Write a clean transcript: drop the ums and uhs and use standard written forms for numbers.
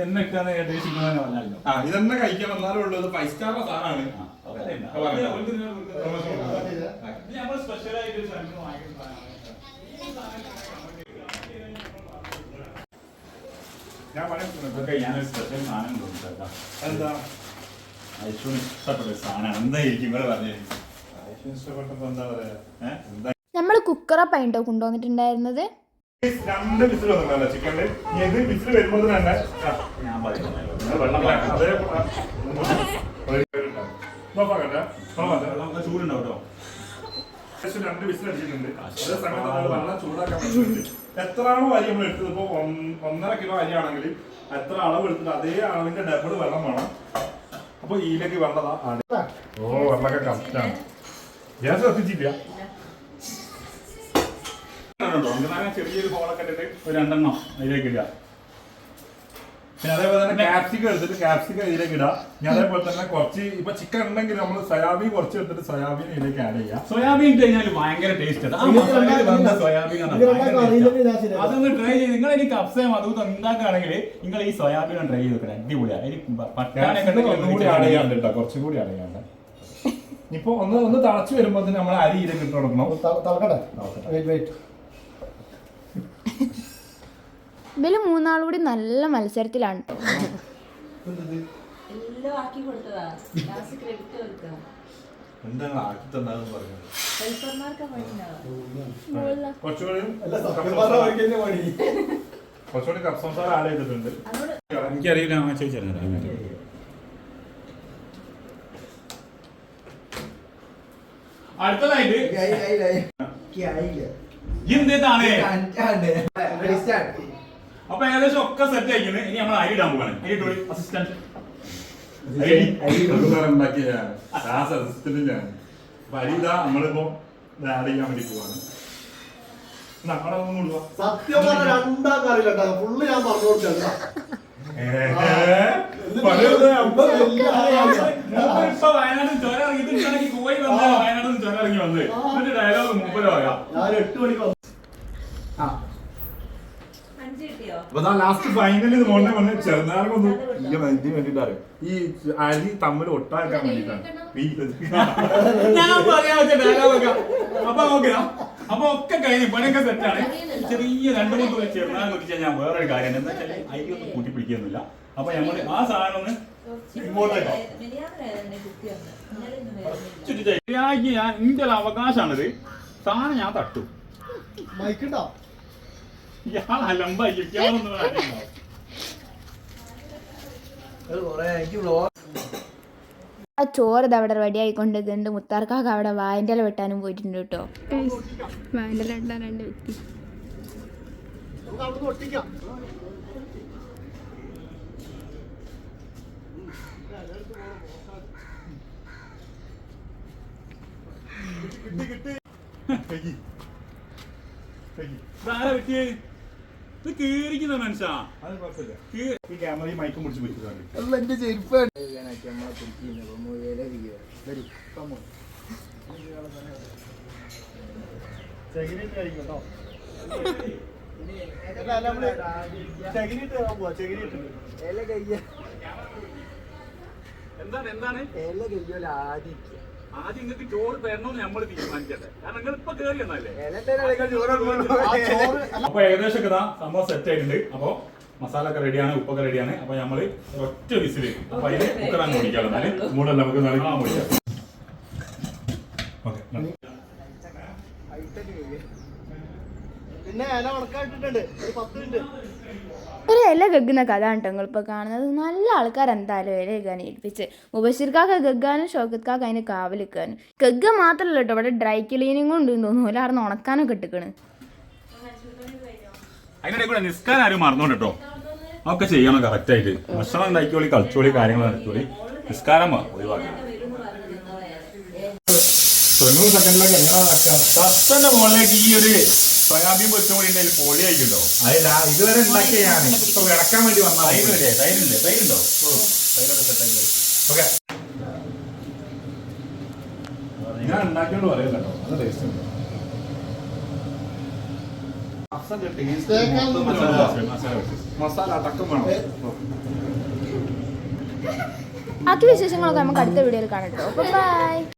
ഇതെന്നെ കഴിക്കാൻ വന്നാലും ഉള്ളത് 5 സ്റ്റാർ സാധനമാണ്. ഞാനൊരു സ്പെഷ്യൽ സാധനം തോന്നിട്ടാ. എന്താ ഐശ്വര്യ ഇഷ്ടപ്പെട്ട സാധനം എന്തായിരിക്കും ഇവിടെ പറഞ്ഞത്? ഇഷ്ടപ്പെട്ടപ്പോ എന്താ പറയാ, നമ്മൾ കുക്കറപ്പായിട്ടോ കൊണ്ടുവന്നിട്ടുണ്ടായിരുന്നത്. 2 വിസിൽ വന്നിട്ടല്ലോ ചിക്കനില്. ഇത് വിസിൽ വരുമ്പോൾ തന്നെ ഞാൻ പറയുന്നത് ചൂടുണ്ടാവും കേട്ടോ. 2 വിസിൽ അടിച്ചിട്ടുണ്ട്. അതേ സമയത്ത് നമ്മൾ വെള്ളം ചൂടാക്കാൻ പറ്റുന്നുണ്ട്. എത്രയാണോ അരി നമ്മൾ എടുത്തത്, ഇപ്പൊ 1.5 കിലോ അരിയാണെങ്കിൽ എത്ര അളവ് എടുത്തിട്ട് അതേ അളവിന്റെ ഡബിൾ വെള്ളം വേണം. അപ്പൊ ഇതിലേക്ക് വെള്ളം വെള്ളമൊക്കെ കറക്റ്റാണ്. ഗ്യാസ് കത്തിച്ചില്ല. ചെറിയൊരു ഹോളൊക്കെ ഇട്ടിട്ട് ഒരു 2 എണ്ണം അതിലേക്ക് ഇടുക. പിന്നെ അതേപോലെ തന്നെ ക്യാപ്സിക്കം എടുത്തിട്ട് ക്യാപ്സിക്കം ഇതിലേക്ക് ഇടാം. ഞാൻ അതേപോലെ തന്നെ കുറച്ച് ഇപ്പൊ ചിക്കൻ ഉണ്ടെങ്കിൽ നമ്മൾ സോയാബീൻ കുറച്ച് എടുത്തിട്ട് സോയാബീൻ ഇതിലേക്ക് ആഡ് ചെയ്യാം. സോയാബീൻ ഇട്ട് കഴിഞ്ഞാൽ ഭയങ്കര ടേസ്റ്റ്. സോയാബീൻ അതൊന്ന് ട്രൈ ചെയ്ത് നിങ്ങൾ ഇനി കപ്സയും അതും ഉണ്ടാക്കുകയാണെങ്കിൽ നിങ്ങൾ ഈ സോയാബീൻ ട്രൈ ചെയ്ത് നോക്കണം. അടിപൊളിയാണ്. ഒന്നുകൂടി ആഡ് ചെയ്യാണ്ട് കേട്ടോ, കുറച്ചും കൂടി ആഡ് ചെയ്യാണ്ട്. ഇപ്പൊ ഒന്ന് തിളച്ചു വരുമ്പോ നമ്മൾ അരി ഇതിലേക്ക് ഇട്ട് കൊടുക്കണം. ഇവര് 3 ആളും കൂടി നല്ല മത്സരത്തിലാണ്. കുറച്ചുകൂടി കപ്സ മസാല ആഡ് ചെയ്തിട്ടുണ്ട്. എനിക്കറിയില്ല, ചോദിച്ചാൽ അടുത്തതായിട്ട് എന്താണ്. അപ്പൊ ഏകദേശം ഒക്കെ സെറ്റ് ആയിക്കുന്നത്. ഇനി നമ്മൾ അരി ഇടാൻ പോവാണ്. അസിസ്റ്റന്റ് അരി ഇതാ നമ്മളിപ്പോ ആഡ് ചെയ്യാൻ വേണ്ടി പോവാണ്. സത്യം പറഞ്ഞ 2 കറിയില്ല ഫുള്ള് ഞാൻ പറഞ്ഞു കൊടുത്തത്. വയനാട് ചുരം ഇറങ്ങിയിട്ട് പോയി വന്ന വയനാട് ചുരം ഇറങ്ങി വന്ന് എന്നിട്ട് ഡയലോഗ് 3 പോയാ. ഞാൻ 8 മണിക്ക് വന്നു. ലാസ്റ്റ് ഫൈനലിൽ മോനെ വന്ന് ചെറുനാരൊന്നും ഇതിന് വേണ്ടിട്ടാണ് ഈ അരി തമ്മിൽ ഒട്ടാക്കാൻ വേണ്ടിട്ടാണ്. ഞാൻ പറയാൻ വെച്ച ഡയലോഗൊക്കെ അപ്പൊ ഓക്കെ. അപ്പൊ ഒക്കെ കഴിഞ്ഞ് പണിയൊക്കെ സെറ്റാണ്. ചെറിയ 2-3 ചെറുനാരം കുറിച്ച് ഞാൻ വേറൊരു കാര്യം എന്താ വെച്ചാൽ അരി ഒന്നും കൂട്ടി പിടിക്കുന്നില്ല. അപ്പൊ നമ്മൾ ആ സാധനം ഒന്ന് ഇങ്ങോട്ടേക്കോ ഞാൻ എന്റെ ഒരു അവകാശമാണിത്. സാധനം ഞാൻ തട്ടു. മൈക്കുണ്ടോ? ആ ചോറ് ഇത് അവിടെ റെഡി ആയിക്കൊണ്ടിരിക്കുന്നുണ്ട്. മുത്താർക്കാക്ക് അവിടെ വായൻ്റെ ഇല വെട്ടാനും പോയിട്ടുണ്ട് കേട്ടോ. വായൻ്റെ ഇല വെട്ടാൻ 2 വ്യക്തി. കേറിക്കുന്ന മനുഷ്യാ. ഈ ക്യാമറയും മൈക്കും പിടിച്ച് വെച്ചിട്ടുണ്ട്. എന്റെ ചെരുപ്പാണ്. എന്താണ് ആദ്യം നിങ്ങൾക്ക് ചോറ് തരണമെന്ന് നമ്മൾ തീരുമാനിക്കട്ടെ. കാരണം നിങ്ങൾ ഇപ്പൊ കേറി വന്നല്ലേ. അപ്പൊ ഏകദേശം സംഭവം സെറ്റ് ആയിട്ടുണ്ട്. അപ്പൊ മസാല ഒക്കെ റെഡിയാണ്, ഉപ്പൊക്കെ റെഡിയാണ്. അപ്പൊ നമ്മള് ഒറ്റ വിസില് അപ്പൊ അതിന് കുക്കർ അങ്ങ് ഓടിക്കാം. എന്നാലും മൂടല്ല നമുക്ക് നൽകാൻ ഓടിക്കാം. പിന്നെ ഇല ഉണക്കായിട്ടിട്ടുണ്ട്. ഒരു 10 മിനിറ്റ്. ഒരു ഇല ഗഗ്ഗുന്ന കഥ കേട്ടോ നിങ്ങളിപ്പോൾ കാണുന്നത്. നല്ല ആൾക്കാരെന്തായാലും ഇല ഗഗ്ഗാൻ ഏൽപ്പിച്ച്. മുബഷിർക്കാക്ക് ഗഗ്ഗാനും ഷൗക്കത്ക്കാക്ക് അതിന് കാവലിക്കാനും. ഗഗ്ഗ മാത്രമല്ല കേട്ടോ, ഇവിടെ ഡ്രൈ ക്ലീനിങ് ഉണ്ട് തോന്നുന്നു. ഒരാർന്ന് ഉണക്കാനൊക്കെ ഇട്ടിക്കണ്. അതിനിടെ കൂടെ നിസ്കാരം ആരും മറന്നോട്ടോ. അതൊക്കെ ചെയ്യണം കറക്റ്റ് ആയിട്ട്. ഭക്ഷണം ഉണ്ടാക്കിയോളി, കളിച്ചോളി, കാര്യങ്ങൾ നടത്തോളി. നിസ്കാരം ഒഴിവാക്കി. 90 സെക്കൻഡിലൊക്കെ കസ്റ്റന്റെ മുകളിലേക്ക് ഈ ഒരു സോയാബീൻ പൊരിച്ചും കൂടി ഉണ്ടെങ്കിൽ പൊളി ആയിട്ടോ. അതില്ല ഇതുവരെ ഉണ്ടാക്കിയാണ് ഇപ്പൊ ഇറക്കാൻ വേണ്ടി വന്നാൽ. തൈരുണ്ടോ? തൈരൊക്കെ സെറ്റാക്കി. ഓക്കെ, ഞാൻ ഉണ്ടാക്കിയോണ്ട് പറയില്ല കേട്ടോ. നല്ല ടേസ്റ്റ് ഉണ്ട്. മസാല അടക്കം വേണം. ബാക്കി വിശേഷങ്ങളൊക്കെ നമുക്ക് അടുത്ത വീഡിയോയിൽ കാണാം കേട്ടോ. അപ്പോൾ ബൈ.